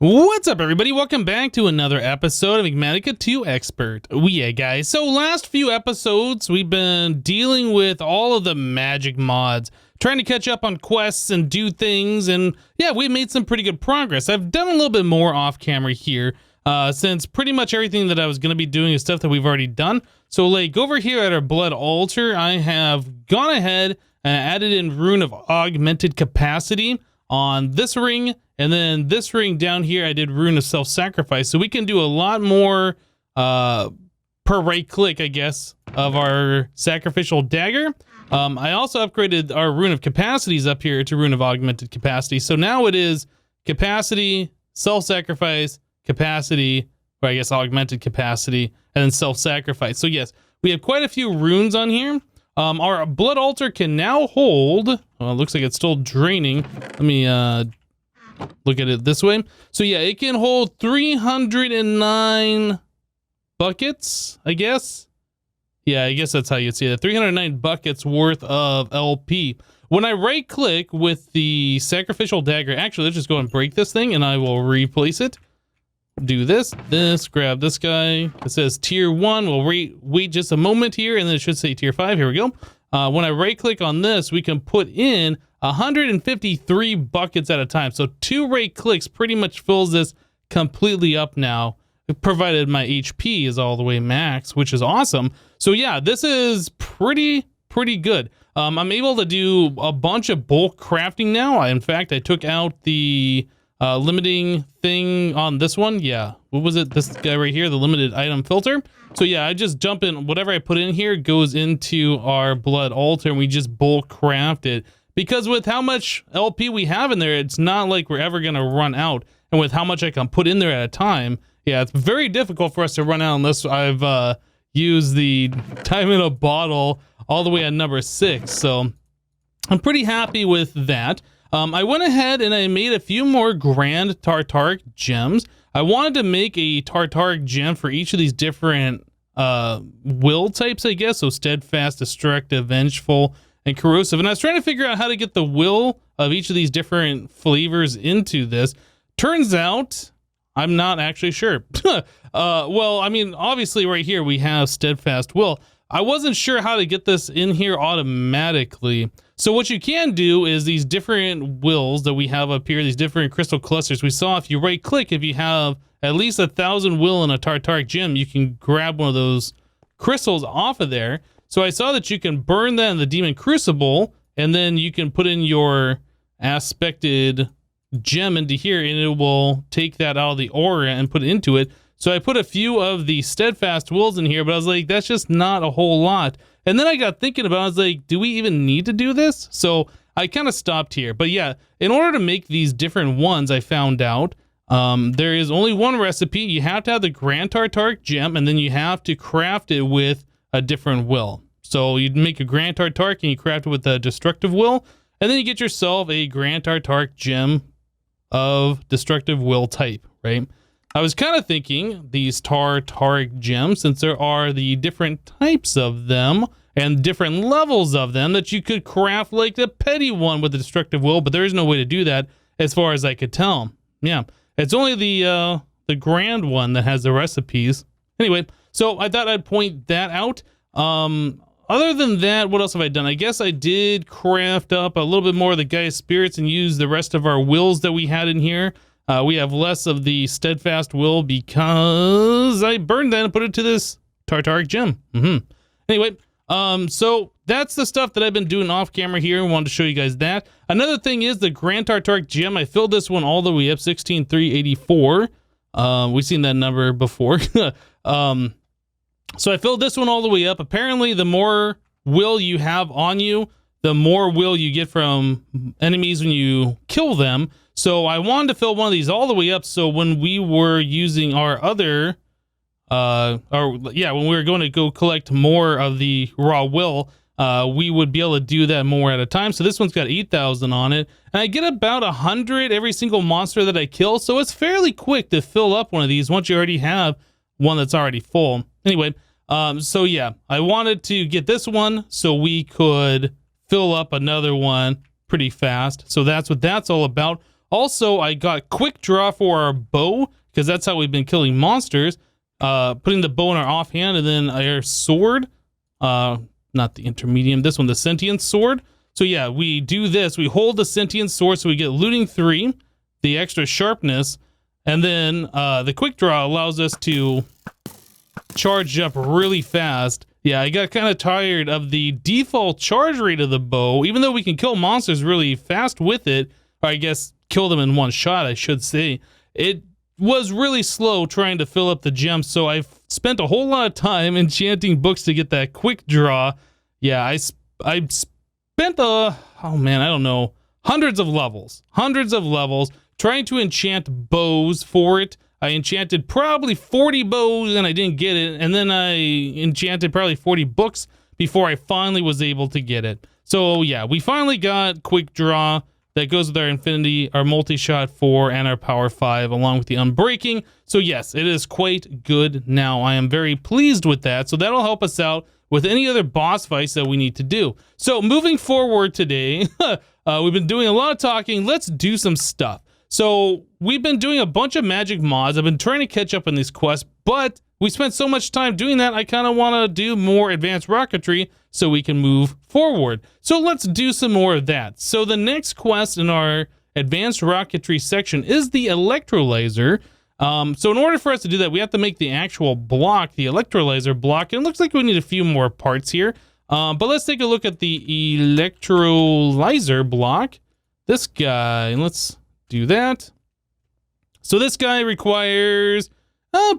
What's up, everybody? Welcome back to another episode of Enigmatica 2 Expert. Yeah, guys. So last few episodes, we've been dealing with all of the magic mods, trying to catch up on quests and do things, and yeah, we made some pretty good progress. I've done a little bit more off camera here, since pretty much everything that I was going to be doing is stuff that we've already done. So like over here at our blood altar, I have gone ahead and added in Rune of Augmented Capacity on this ring, and then this ring down here I did Rune of Self-Sacrifice, so we can do a lot more per right click, I guess, of our sacrificial dagger. I also upgraded our Rune of Capacities up here to Rune of Augmented Capacity, so now it is Capacity, Self-Sacrifice, Capacity, or I guess Augmented Capacity, and then Self-Sacrifice. So yes, we have quite a few runes on here. Our blood altar can now hold, well, it looks like it's still draining. Let me look at it this way. So yeah, it can hold 309 buckets, I guess. Yeah, I guess that's how you'd see it. 309 buckets worth of LP. When I right click with the sacrificial dagger, actually, let's just go and break this thing and I will replace it. Do this, grab this guy. It says tier 1. We'll wait just a moment here, and then it should say tier 5. Here we go. When I right click on this, we can put in 153 buckets at a time. So 2 right clicks pretty much fills this completely up now, provided my HP is all the way max, which is awesome. So yeah, this is pretty good. I'm able to do a bunch of bulk crafting now. In fact, I took out the limiting thing on this one. Yeah, what was it? This guy right here, the limited item filter. So yeah, I just jump in, whatever I put in here goes into our blood altar, and we just bulk craft it. Because with how much LP we have in there, it's not like we're ever gonna run out. And with how much I can put in there at a time, yeah, it's very difficult for us to run out unless I've used the time in a bottle all the way at number 6. So I'm pretty happy with that. I went ahead and I made a few more grand Tartaric gems. I wanted to make a Tartaric gem for each of these different will types, I guess. So steadfast, destructive, vengeful, and corrosive. And I was trying to figure out how to get the will of each of these different flavors into this. Turns out I'm not actually sure. Well, I mean, obviously right here we have steadfast will. I wasn't sure how to get this in here automatically. So what you can do is these different wills that we have up here, these different crystal clusters. We saw if you right click, if you have at least 1,000 will in a Tartaric gem, you can grab one of those crystals off of there. So I saw that you can burn that in the Demon Crucible, and then you can put in your aspected gem into here, and it will take that out of the aura and put it into it. So I put a few of the steadfast wills in here, but I was like, that's just not a whole lot. And then I got thinking about it, I was like, do we even need to do this? So I kind of stopped here. But yeah, in order to make these different ones, I found out there is only one recipe. You have to have the Grand Tartaric gem, and then you have to craft it with a different will. So you'd make a Grand Tartaric and you craft it with a destructive will, and then you get yourself a Grand Tartaric gem of destructive will type, right? I was kind of thinking these Tartaric gems, since there are the different types of them and different levels of them, that you could craft like the petty one with the destructive will, but there is no way to do that as far as I could tell. Yeah, it's only the grand one that has the recipes. Anyway, so I thought I'd point that out. Other than that, what else have I done? I guess I did craft up a little bit more of the Gaia spirits and use the rest of our wills that we had in here. We have less of the steadfast will because I burned that and put it to this Tartaric gem. Anyway, so that's the stuff that I've been doing off camera here. I wanted to show you guys that. Another thing is the Grand Tartaric gem. I filled this one all the way up, 16,384. We've seen that number before. So I filled this one all the way up. Apparently, the more will you have on you, the more will you get from enemies when you kill them. So I wanted to fill one of these all the way up, so when we were using our other, when we were going to go collect more of the raw will, we would be able to do that more at a time. So this one's got 8,000 on it, and I get about 100 every single monster that I kill, so it's fairly quick to fill up one of these once you already have one that's already full. Anyway, so yeah, I wanted to get this one so we could fill up another one pretty fast. So that's what that's all about. Also, I got quick draw for our bow, because that's how we've been killing monsters. Putting the bow in our offhand, and then our sword. Not the intermediate, this one, the sentient sword. So yeah, we do this. We hold the sentient sword, so we get looting 3, the extra sharpness, and then the quick draw allows us to charge up really fast. Yeah, I got kind of tired of the default charge rate of the bow, even though we can kill monsters really fast with it, or I guess kill them in one shot, I should say. It was really slow trying to fill up the gems, so I've spent a whole lot of time enchanting books to get that quick draw. Yeah, I spent oh man, I don't know, hundreds of levels trying to enchant bows for it. I enchanted probably 40 bows and I didn't get it, and then I enchanted probably 40 books before I finally was able to get it. So yeah, we finally got quick draw that goes with our infinity, our multi-shot 4, and our power 5, along with the unbreaking. So yes, it is quite good now. I am very pleased with that, so that'll help us out with any other boss fights that we need to do. So moving forward today, we've been doing a lot of talking. Let's do some stuff. So we've been doing a bunch of magic mods. I've been trying to catch up on these quests, but we spent so much time doing that, I kind of want to do more advanced rocketry so we can move forward. So let's do some more of that. So the next quest in our advanced rocketry section is the Electro Laser. So in order for us to do that, we have to make the actual block, the Electro Laser block. And it looks like we need a few more parts here. But let's take a look at the Electro Laser block. This guy, let's do that. So this guy requires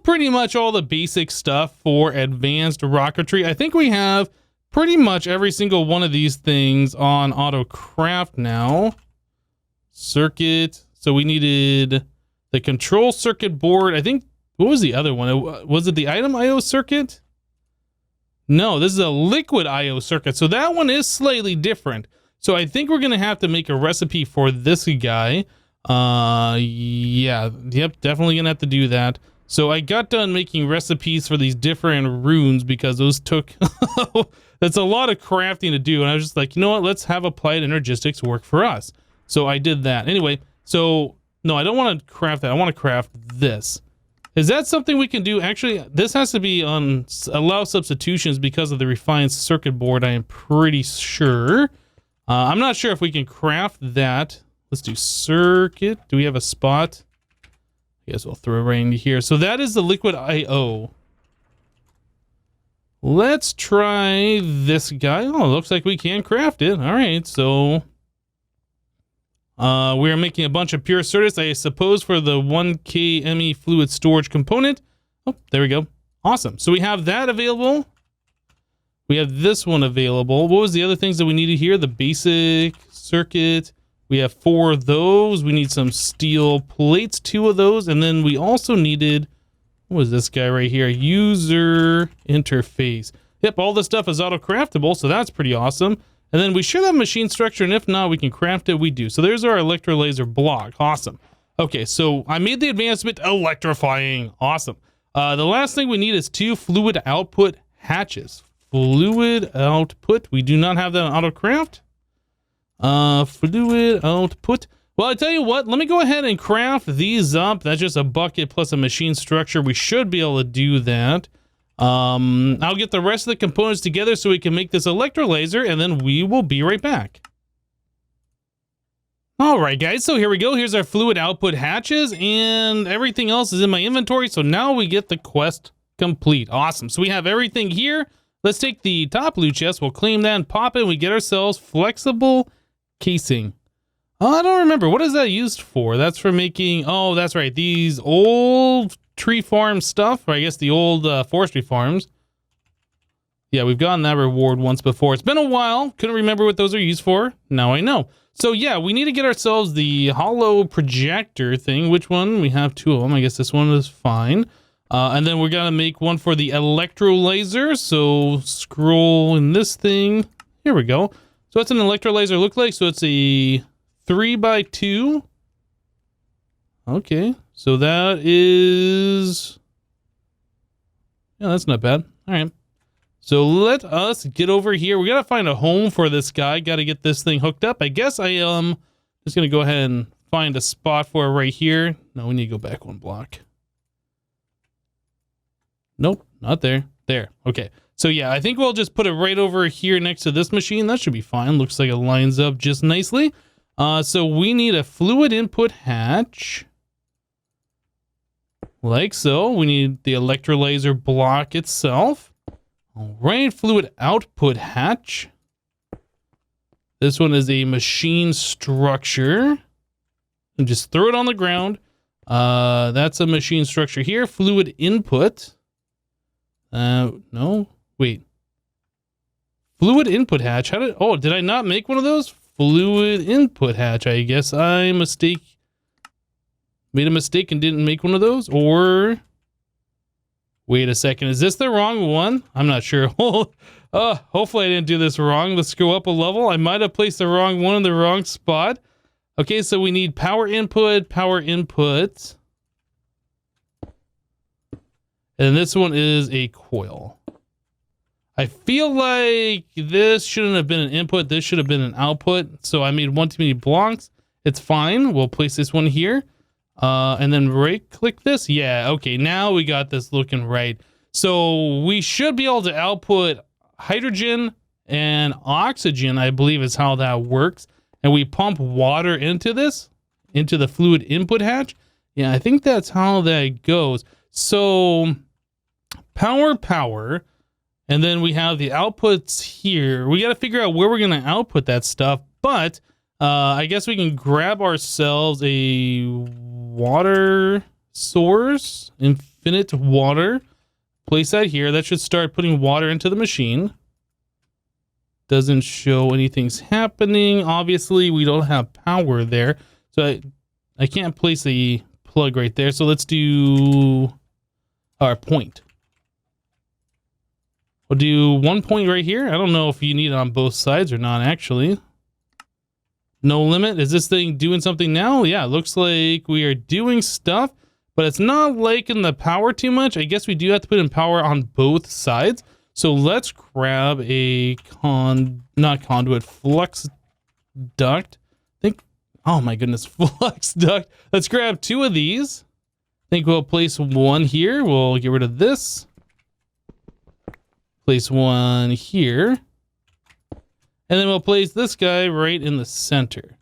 pretty much all the basic stuff for advanced rocketry. I think we have pretty much every single one of these things on auto craft now. Circuit. So we needed the control circuit board. I think, what was the other one? Was it the item IO circuit? No, this is a liquid IO circuit. So that one is slightly different. So I think we're going to have to make a recipe for this guy. Yeah, yep, definitely going to have to do that. So I got done making recipes for these different runes because those took, that's a lot of crafting to do. And I was just like, you know what, let's have applied energistics work for us. So I did that. Anyway, so no, I don't want to craft that. I want to craft this. Is that something we can do? Actually, this has to be on allow substitutions because of the refined circuit board, I am pretty sure. I'm not sure if we can craft that. Let's do circuit. Do we have a spot? I guess we'll throw it right in here. So that is the liquid IO. Let's try this guy. Oh, it looks like we can craft it. All right, so we are making a bunch of pure Certus, I suppose, for the 1K ME fluid storage component. Oh, there we go. Awesome. So we have that available. We have this one available. What was the other things that we needed here? The basic circuit. We have 4 of those. We need some steel plates, 2 of those. And then we also needed, what was this guy right here? User interface. Yep, all this stuff is auto-craftable, so that's pretty awesome. And then we should have machine structure, and if not, we can craft it. We do. So there's our Electro Laser block. Awesome. Okay, so I made the advancement electrifying. Awesome. The last thing we need is 2 fluid output hatches. Fluid output. We do not have that on auto-craft. Fluid output. Well, I tell you what, let me go ahead and craft these up. That's just a bucket plus a machine structure. We should be able to do that. I'll get the rest of the components together so we can make this Electro Laser, and then we will be right back. All right, guys, so here we go. Here's our fluid output hatches, and everything else is in my inventory. So now we get the quest complete. Awesome. So we have everything here. Let's take the top loot chest. We'll claim that and pop it. And we get ourselves flexible casing. Oh, I don't remember. What is that used for? That's for making, oh, that's right, these old tree farm stuff, or I guess the old forestry farms. Yeah, we've gotten that reward once before. It's been a while. Couldn't remember what those are used for. Now I know. So yeah, we need to get ourselves the hollow projector thing. Which one? We have 2 of them. I guess this one is fine. And then we're gonna make one for the Electro Laser. So scroll in this thing. Here we go. So what's an Electro Laser look like? So it's a 3x2. Okay, so that is, yeah, that's not bad. All right, so let us get over here. We gotta find a home for this guy. Gotta get this thing hooked up. I guess I am just gonna go ahead and find a spot for it right here. No, we need to go back one block. Nope, not there. There. Okay. So yeah, I think we'll just put it right over here next to this machine. That should be fine. Looks like it lines up just nicely. So we need a fluid input hatch. Like so. We need the Electro Laser block itself. All right, fluid output hatch. This one is a machine structure. And just throw it on the ground. That's a machine structure here. Fluid input. No, wait. Fluid input hatch. Did I not make one of those? Fluid input hatch. I guess I made a mistake and didn't make one of those. Or wait a second. Is this the wrong one? I'm not sure. Hopefully I didn't do this wrong. Let's go up a level. I might have placed the wrong one in the wrong spot. Okay, so we need power input. And this one is a coil. I feel like this shouldn't have been an input. This should have been an output. So I made one too many blocks. It's fine. We'll place this one here. And then right click this. Yeah, okay. Now we got this looking right. So we should be able to output hydrogen and oxygen, I believe is how that works. And we pump water into this, into the fluid input hatch. Yeah, I think that's how that goes. So power, and then we have the outputs here. We got to figure out where we're going to output that stuff, but I guess we can grab ourselves a water source, infinite water, place that here. That should start putting water into the machine. Doesn't show anything's happening. Obviously, we don't have power there, so I can't place the plug right there. So let's do our point. We'll do 1 point right here. I don't know if you need it on both sides or not, actually. No limit. Is this thing doing something now? Yeah, it looks like we are doing stuff, but it's not liking the power too much. I guess we do have to put in power on both sides. So let's grab a flux duct. Oh my goodness, flux duct. Let's grab two of these. I think we'll place one here. We'll get rid of this. Place one here. And then we'll place this guy right in the center.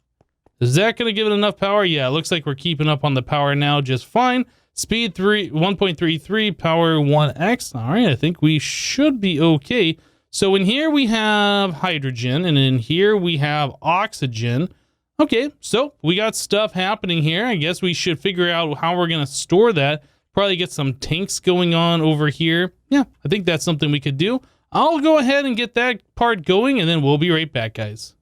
Is that going to give it enough power? Yeah, it looks like we're keeping up on the power now just fine. Speed 1.33, power 1x. All right, I think we should be okay. So in here we have hydrogen, and in here we have oxygen. Okay, so we got stuff happening here. I guess we should figure out how we're going to store that. Probably get some tanks going on over here. Yeah, I think that's something we could do. I'll go ahead and get that part going, and then we'll be right back, guys.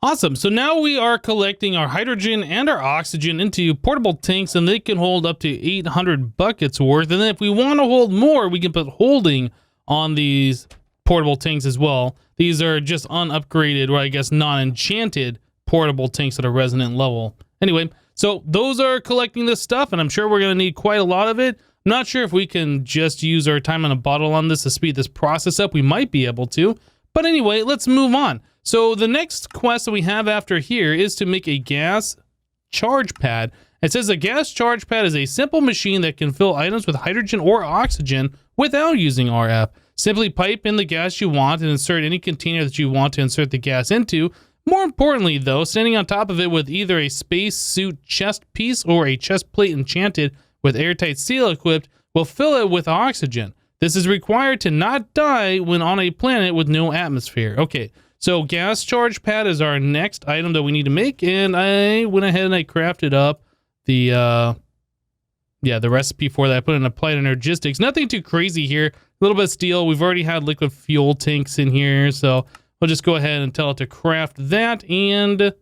Awesome, so now we are collecting our hydrogen and our oxygen into portable tanks, and they can hold up to 800 buckets worth. And then if we want to hold more, we can put holding on these portable tanks as well. These are just unupgraded, or I guess non-enchanted portable tanks at a resonant level. Anyway, so those are collecting this stuff, and I'm sure we're going to need quite a lot of it. I'm not sure if we can just use our time in a bottle on this to speed this process up. We might be able to. But anyway, let's move on. So the next quest that we have after here is to make a gas charge pad. It says a gas charge pad is a simple machine that can fill items with hydrogen or oxygen without using RF. Simply pipe in the gas you want and insert any container that you want to insert the gas into. More importantly, though, standing on top of it with either a space suit chest piece or a chest plate enchanted with airtight seal equipped will fill it with oxygen. This is required to not die when on a planet with no atmosphere. Okay, so gas charge pad is our next item that we need to make, and I went ahead and I crafted up the recipe for that. I put in applied energistics. Nothing too crazy here. A little bit of steel. We've already had liquid fuel tanks in here, so we'll just go ahead and tell it to craft that, and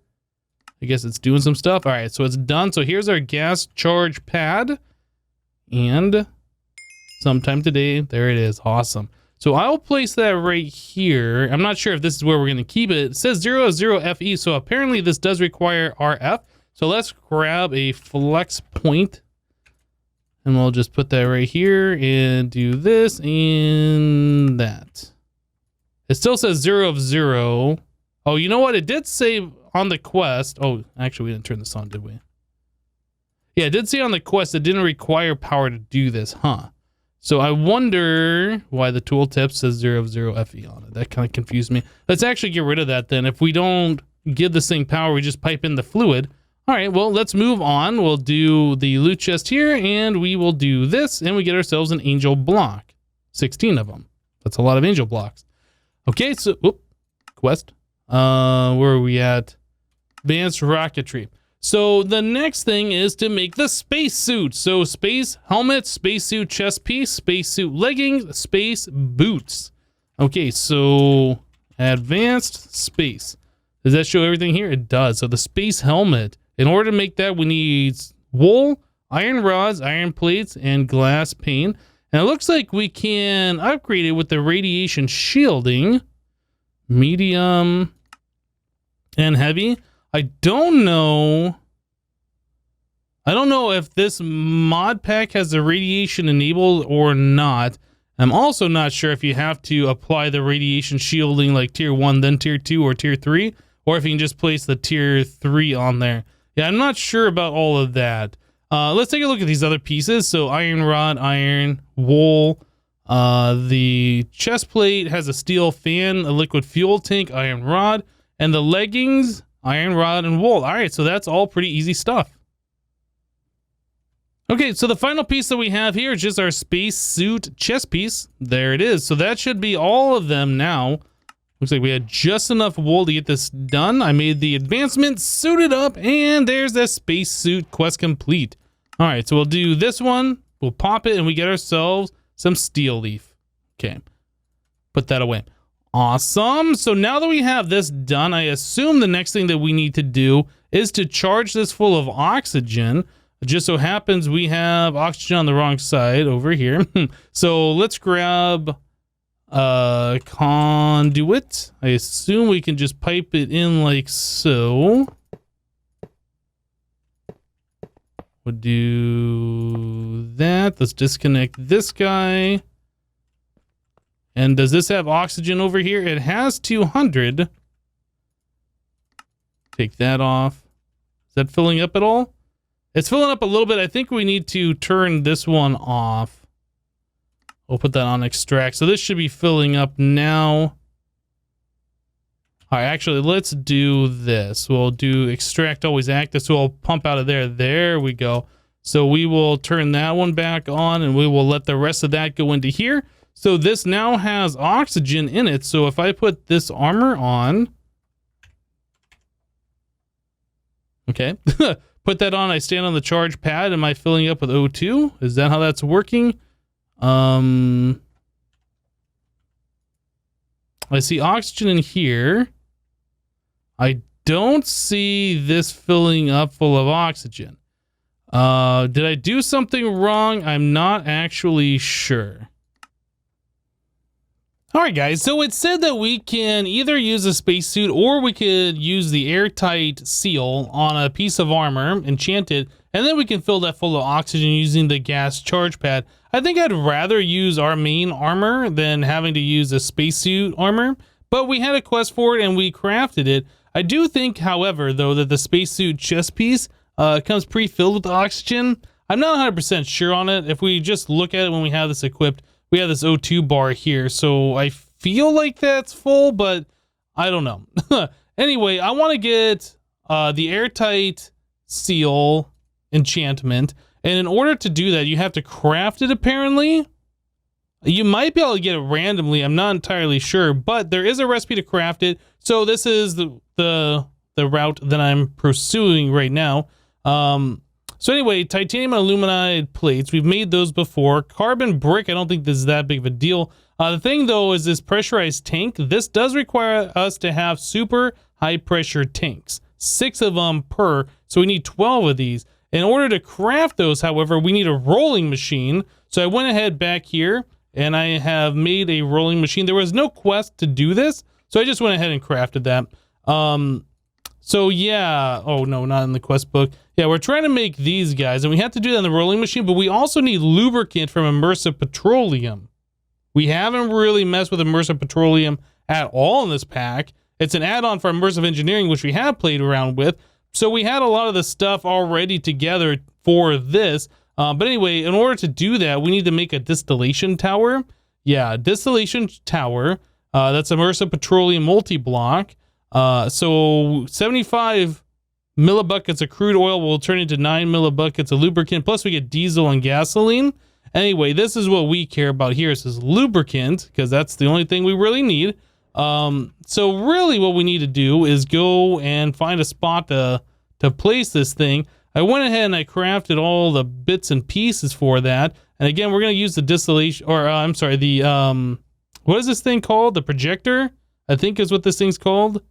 I guess it's doing some stuff. All right, so it's done. So here's our gas charge pad, and sometime today, there it is. Awesome. So I'll place that right here. I'm not sure if this is where we're going to keep it. It says 00FE, so apparently this does require RF. So let's grab a flex point, and we'll just put that right here and do this and that. It still says 0 of 0. Oh, you know what? It did say on the quest. Oh, actually, we didn't turn this on, did we? Yeah, it did say on the quest it didn't require power to do this, huh? So I wonder why the tooltip says 00FE on it. That kind of confused me. Let's actually get rid of that then. If we don't give this thing power, we just pipe in the fluid. All right, well, let's move on. We'll do the loot chest here, and we will do this, and we get ourselves an angel block. 16 of them. That's a lot of angel blocks. Okay, so, quest. Where are we at? Advanced rocketry. So the next thing is to make the space suit. So space helmet, space suit chest piece, space suit leggings, space boots. Okay, so advanced space. Does that show everything here? It does. So the space helmet. In order to make that, we need wool, iron rods, iron plates, and glass pane. And it looks like we can upgrade it with the radiation shielding, medium, and heavy. I don't know if this mod pack has the radiation enabled or not. I'm also not sure if you have to apply the radiation shielding like tier 1, then tier 2, or tier 3, or if you can just place the tier 3 on there. Yeah, I'm not sure about all of that. Let's take a look at these other pieces. So iron rod, iron, wool. The chest plate has a steel fan, a liquid fuel tank, iron rod, and the leggings, iron rod, and wool. All right, so that's all pretty easy stuff. Okay, so the final piece that we have here is just our space suit chest piece. There it is. So that should be all of them now. Looks like we had just enough wool to get this done. I made the advancement, suited up, and there's the space suit quest complete. All right, so we'll do this one. We'll pop it, and we get ourselves some steel leaf. Okay, put that away. Awesome. So now that we have this done, I assume the next thing that we need to do is to charge this full of oxygen. It just so happens we have oxygen on the wrong side over here. So let's grab conduit. I assume we can just pipe it in like so. We'll do that. Let's disconnect this guy. And does this have oxygen over here? It has 200. Take that off. Is that filling up at all? It's filling up a little bit. I think we need to turn this one off. We'll put that on extract. So this should be filling up now. All right, actually, let's do this. We'll do extract always active. So we'll pump out of there. There we go. So we will turn that one back on, and we will let the rest of that go into here. So this now has oxygen in it. So if I put this armor on, okay, put that on, I stand on the charge pad. Am I filling up with O2? Is that how that's working? I see oxygen in here. I don't see this filling up full of oxygen. Did I do something wrong? I'm not actually sure. All right, guys. So it said that we can either use a spacesuit or we could use the airtight seal on a piece of armor, enchant it, and then we can fill that full of oxygen using the gas charge pad. I think I'd rather use our main armor than having to use a spacesuit armor, but we had a quest for it and we crafted it. I do think, however, though, that the spacesuit chest piece comes pre-filled with oxygen. I'm not 100% sure on it. If we just look at it when we have this equipped, we have this O2 bar here, so I feel like that's full, but I don't know. Anyway, I want to get the airtight seal enchantment, and in order to do that, you have to craft it, apparently. You might be able to get it randomly, I'm not entirely sure, but there is a recipe to craft it, so this is the route that I'm pursuing right now. So anyway, titanium and aluminide plates, we've made those before. Carbon brick, I don't think this is that big of a deal. The thing though is this pressurized tank. This does require us to have super high pressure tanks, 6 of them per, so we need 12 of these. In order to craft those, however, we need a rolling machine. So I went ahead back here and I have made a rolling machine. There was no quest to do this, so I just went ahead and crafted that. So yeah, oh no, not in the quest book. Yeah, we're trying to make these guys, and we have to do that in the rolling machine, but we also need lubricant from immersive petroleum. We haven't really messed with immersive petroleum at all in this pack, It's an add-on for immersive engineering, which we have played around with. So we had a lot of the stuff already together for this. But anyway, in order to do that, we need to make a distillation tower. Yeah, distillation tower. That's immersive petroleum multi-block. So 75 millibuckets of crude oil will turn into 9 millibuckets of lubricant. Plus we get diesel and gasoline. Anyway, this is what we care about here. It says lubricant, because that's the only thing we really need. So really what we need to do is go and find a spot to place this thing. I went ahead and I crafted all the bits and pieces for that. And again, we're going to use the distillation, or I'm sorry, the, what is this thing called? The projector, I think is what this thing's called.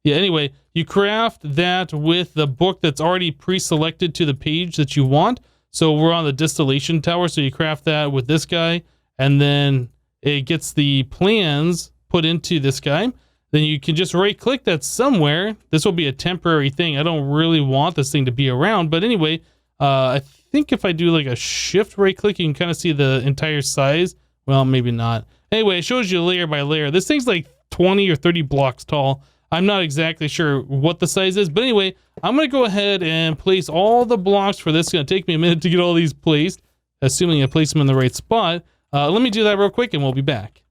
Yeah, anyway, you craft that with the book that's already pre-selected to the page that you want. So we're on the distillation tower, so you craft that with this guy, and then it gets the plans put into this guy. Then you can just right click that somewhere. This will be a temporary thing. I don't really want this thing to be around, but anyway, I think if I do like a shift right click, you can kind of see the entire size. Well, maybe not. Anyway, it shows you layer by layer. This thing's like 20 or 30 blocks tall. I'm not exactly sure what the size is, but anyway, I'm going to go ahead and place all the blocks for this. It's going to take me a minute to get all these placed, assuming I place them in the right spot. Let me do that real quick and we'll be back.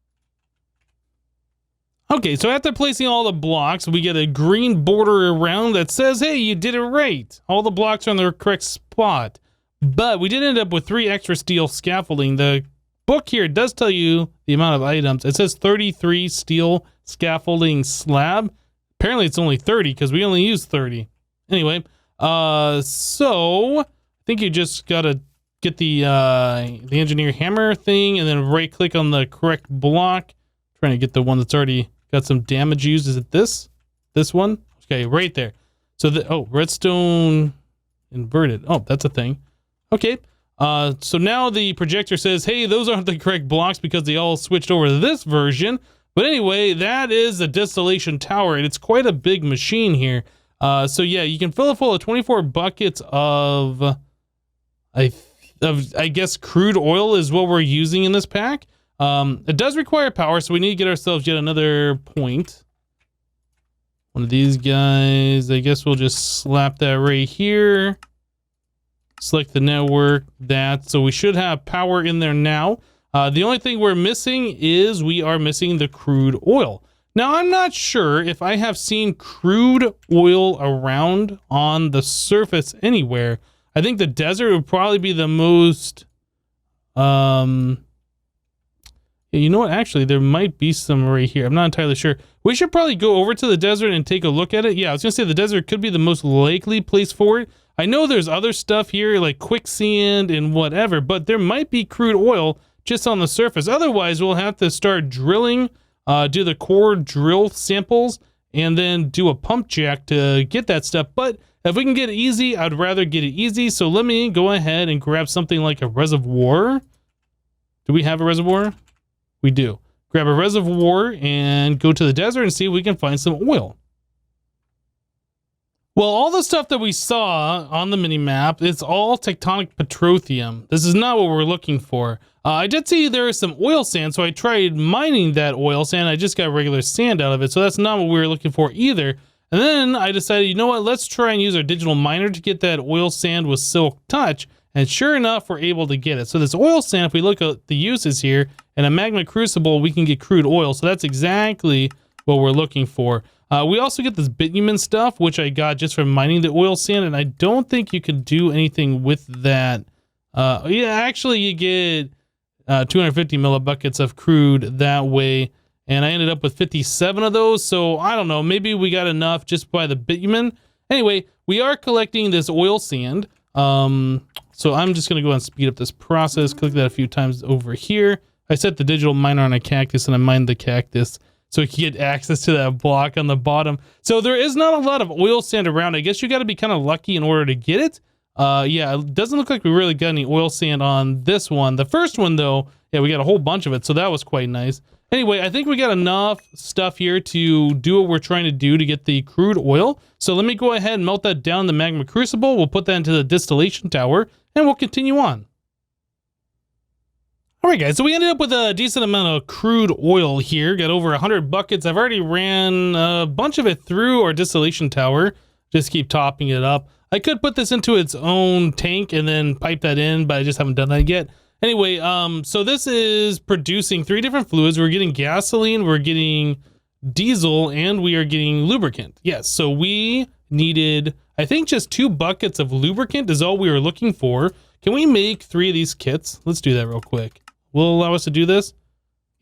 Okay, so after placing all the blocks, we get a green border around that says, hey, you did it right. All the blocks are in the correct spot. But we did end up with 3 extra steel scaffolding. The book here does tell you the amount of items. It says 33 steel scaffolding slab. Apparently it's only 30 because we only use 30. Anyway, so I think you just gotta get the engineer hammer thing and then right click on the correct block. Trying to get the one that's already got some damage used. Is it this one? Okay, right there. So redstone inverted. Oh, that's a thing. Okay. So now the projector says, hey, those aren't the correct blocks because they all switched over to this version. But anyway, that is the distillation tower, and it's quite a big machine here. So yeah, you can fill it full of 24 buckets of, I guess crude oil is what we're using in this pack. It does require power, so we need to get ourselves yet another point. One of these guys. I guess we'll just slap that right here. Select the network, so we should have power in there now. The only thing we're missing is we are missing the crude oil. Now, I'm not sure if I have seen crude oil around on the surface anywhere. I think the desert would probably be the most... you know what? Actually, there might be some right here. I'm not entirely sure. We should probably go over to the desert and take a look at it. Yeah, I was going to say the desert could be the most likely place for it. I know there's other stuff here like quicksand and whatever, but there might be crude oil just on the surface. Otherwise, we'll have to start drilling, do the core drill samples, and then do a pump jack to get that stuff. But if we can get it easy, I'd rather get it easy. So let me go ahead and grab something like a reservoir. Do we have a reservoir? We do. Grab a reservoir and go to the desert and see if we can find some oil. Well, all the stuff that we saw on the mini-map, it's all tectonic petroleum. This is not what we're looking for. I did see there is some oil sand, so I tried mining that oil sand. I just got regular sand out of it, so that's not what we were looking for either. And then I decided, you know what, let's try and use our digital miner to get that oil sand with silk touch. And sure enough, we're able to get it. So this oil sand, if we look at the uses here, in a magma crucible, we can get crude oil. So that's exactly what we're looking for. We also get this bitumen stuff, which I got just from mining the oil sand, and I don't think you can do anything with that. Yeah, actually you get 250 millibuckets of crude that way, and I ended up with 57 of those, so I don't know, maybe we got enough just by the bitumen. Anyway, we are collecting this oil sand, so I'm just going to go and speed up this process. Click that a few times over here. I set the digital miner on a cactus, and I mined the cactus so we can get access to that block on the bottom. So there is not a lot of oil sand around. I guess you got to be kind of lucky in order to get it. Yeah, it doesn't look like we really got any oil sand on this one. The first one, though, yeah, we got a whole bunch of it, so that was quite nice. Anyway, I think we got enough stuff here to do what we're trying to do to get the crude oil. So let me go ahead and melt that down in the magma crucible. We'll put that into the distillation tower, and we'll continue on. All right, guys, so we ended up with a decent amount of crude oil here. Got over 100 buckets. I've already ran a bunch of it through our distillation tower. Just keep topping it up. I could put this into its own tank and then pipe that in, but I just haven't done that yet. Anyway, so this is producing 3 different fluids. We're getting gasoline, we're getting diesel, and we are getting lubricant. Yes, so we needed, I think, just 2 buckets of lubricant is all we were looking for. Can we make 3 of these kits? Let's do that real quick. Will it allow us to do this?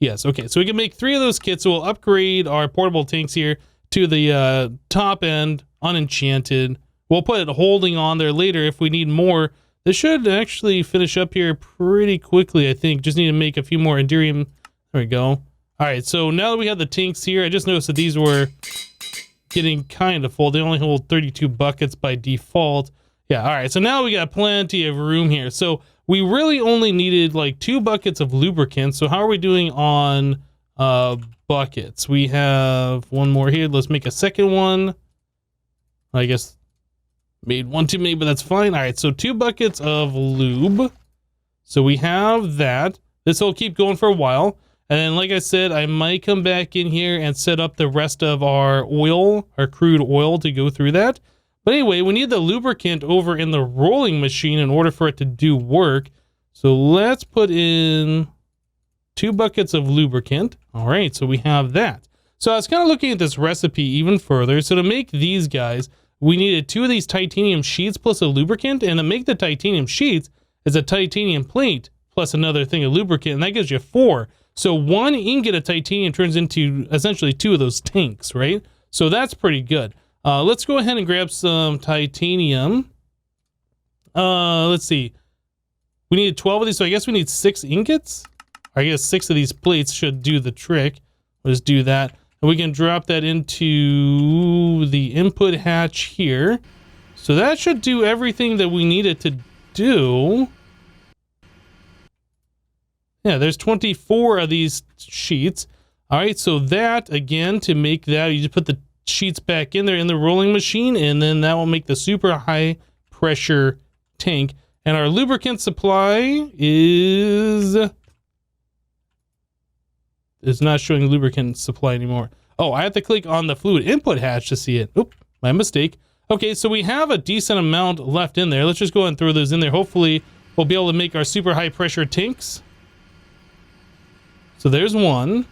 Yes, okay. So we can make 3 of those kits. So we'll upgrade our portable tanks here to the top end, unenchanted. We'll put it holding on there later if we need more. This should actually finish up here pretty quickly, I think. Just need to make a few more Enderium. There we go. All right, so now that we have the tanks here, I just noticed that these were getting kind of full. They only hold 32 buckets by default. Yeah, all right, so now we got plenty of room here. So we really only needed like 2 buckets of lubricant. So how are we doing on buckets? We have 1 more here. Let's make a second one. I guess made 1 too many, but that's fine. All right, so 2 buckets of lube. So we have that. This will keep going for a while. And then, like I said, I might come back in here and set up the rest of our oil, our crude oil, to go through that. But anyway, we need the lubricant over in the rolling machine in order for it to do work. So let's put in 2 buckets of lubricant. All right, so we have that. So I was kind of looking at this recipe even further. So to make these guys, we needed 2 of these titanium sheets plus a lubricant. And to make the titanium sheets is a titanium plate plus another thing of lubricant. And that gives you 4. So 1 ingot of titanium turns into essentially 2 of those tanks, right? So that's pretty good. Let's go ahead and grab some titanium. Let's see. We needed 12 of these, so I guess we need 6 ingots. I guess 6 of these plates should do the trick. Let's do that. And we can drop that into the input hatch here. So that should do everything that we need it to do. Yeah, there's 24 of these sheets. All right, so that, again, to make that, you just put the sheets back in there in the rolling machine, and then that will make the super high pressure tank. And our lubricant supply is not showing lubricant supply anymore. Oh, I have to click on the fluid input hatch to see it. Oop, my mistake. Okay, so we have a decent amount left in there. Let's just go ahead and throw those in there. Hopefully we'll be able to make our super high pressure tanks. So there's 1.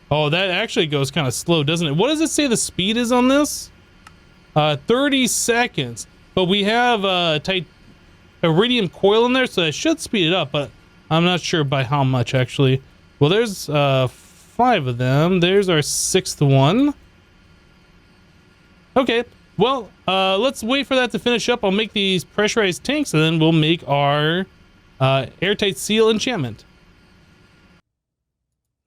Oh, that actually goes kind of slow, doesn't it? What does it say the speed is on this? 30 seconds. But we have iridium coil in there, so that should speed it up, but I'm not sure by how much, actually. Well, there's 5 of them. There's our 6th one. Okay, well, let's wait for that to finish up. I'll make these pressurized tanks, and then we'll make our airtight seal enchantment.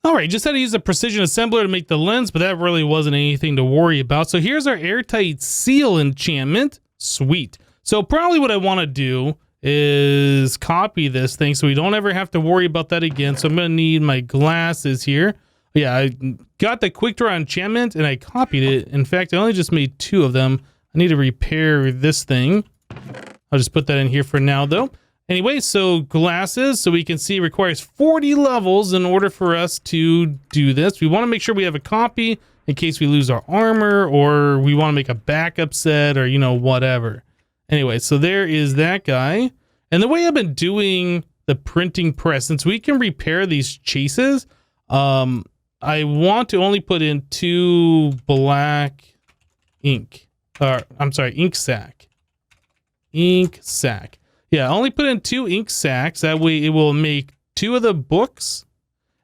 All right, just had to use a precision assembler to make the lens, but that really wasn't anything to worry about. So here's our airtight seal enchantment. Sweet. So probably what I want to do is copy this thing so we don't ever have to worry about that again. So I'm going to need my glasses here. Yeah, I got the quick draw enchantment and I copied it. In fact, I only just made 2 of them. I need to repair this thing. I'll just put that in here for now, though. Anyway, so glasses, so we can see, requires 40 levels in order for us to do this. We want to make sure we have a copy in case we lose our armor, or we want to make a backup set, or, you know, whatever. Anyway, so there is that guy. And the way I've been doing the printing press, since we can repair these chases, I want to only put in 2 black ink. I'm sorry, ink sac. Ink sac. Yeah, I only put in 2 ink sacs. That way it will make 2 of the books.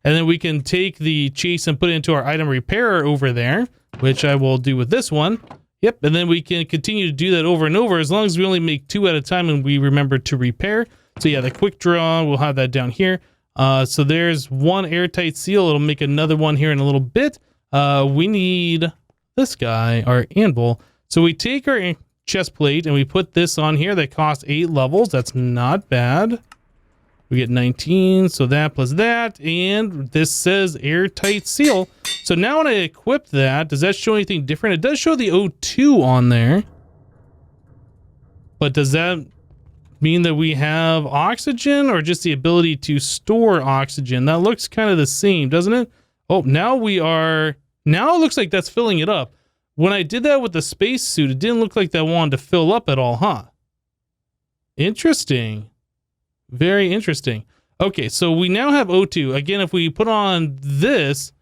And then we can take the chase and put it into our item repairer over there, which I will do with this one. Yep, and then we can continue to do that over and over as long as we only make 2 at a time and we remember to repair. So yeah, the quick draw, we'll have that down here. So there's 1 airtight seal. It'll make another one here in a little bit. We need this guy, our anvil. So we take our chest plate and we put this on here that costs 8 levels. That's not bad. We get 19, so that plus that, and this says airtight seal. So now when I equip that, does that show anything different? It does show the O2 on there, but does that mean that we have oxygen or just the ability to store oxygen? That looks kind of the same, doesn't it? Oh, now it looks like that's filling it up. When I did that with the spacesuit, it didn't look like that wanted to fill up at all, huh? Interesting. Very interesting. Okay, so we now have O2. Again, if we put on this,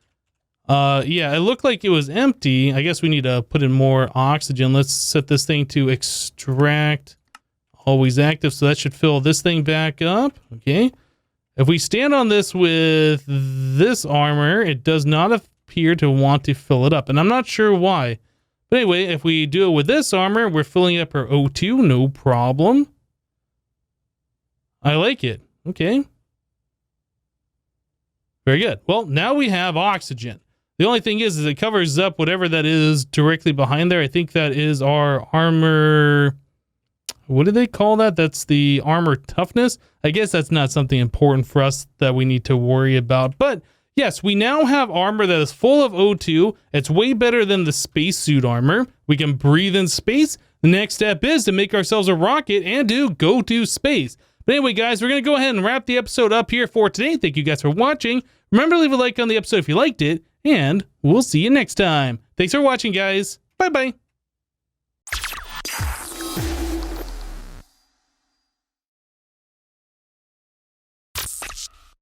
yeah, it looked like it was empty. I guess we need to put in more oxygen. Let's set this thing to extract, always active, so that should fill this thing back up. Okay. If we stand on this with this armor, it does not appear to want to fill it up, and I'm not sure why. But anyway, if we do it with this armor, we're filling up our O2, no problem. I like it. Okay. Very good. Well, now we have oxygen. The only thing is it covers up whatever that is directly behind there. I think that is our armor. What do they call that? That's the armor toughness. I guess that's not something important for us that we need to worry about. But yes, we now have armor that is full of O2. It's way better than the spacesuit armor. We can breathe in space. The next step is to make ourselves a rocket and go to space. But anyway, guys, we're going to go ahead and wrap the episode up here for today. Thank you guys for watching. Remember to leave a like on the episode if you liked it, and we'll see you next time. Thanks for watching, guys. Bye-bye.